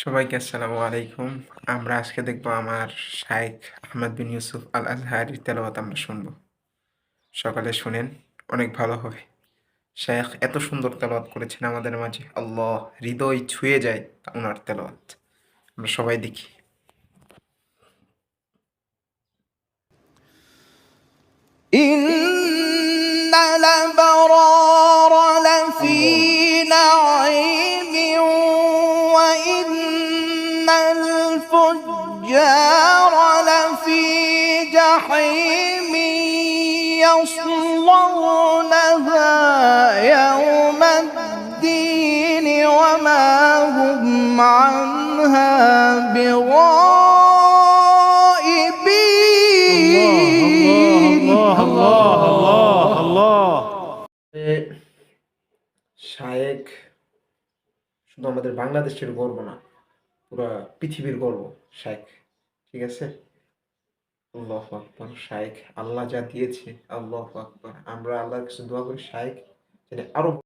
সবাইকে আসসালামু আলাইকুম। আমরা আজকে দেখব আমার শাইখ আহমদ বিন ইউসুফ আল আজহারির তেলাওয়াত আমরা শুনব। সকালে শুনেন, অনেক ভালো হবে। শাইখ এত সুন্দর তেলাওয়াত করেছেন আমাদের মাঝে, আল্লাহ হৃদয় ছুঁয়ে যায় ওনার তেলাওয়াত। আমরা সবাই দেখি। إن الأبرار لفي نعيم وإن الفجار لفي جحيم يصلونها يوم الدين وما هم عنها بغائبين শায়েখ শুধু আমাদের বাংলাদেশের গর্ব না, পুরা পৃথিবীর গর্ব শায়েখ। ঠিক আছে, আল্লাহু আকবার। শায়েখ আল্লাহ যা দিয়েছে, আল্লাহু আকবার। আমরা আল্লাহর কাছে দোয়া করি শায়েখ যেন আরো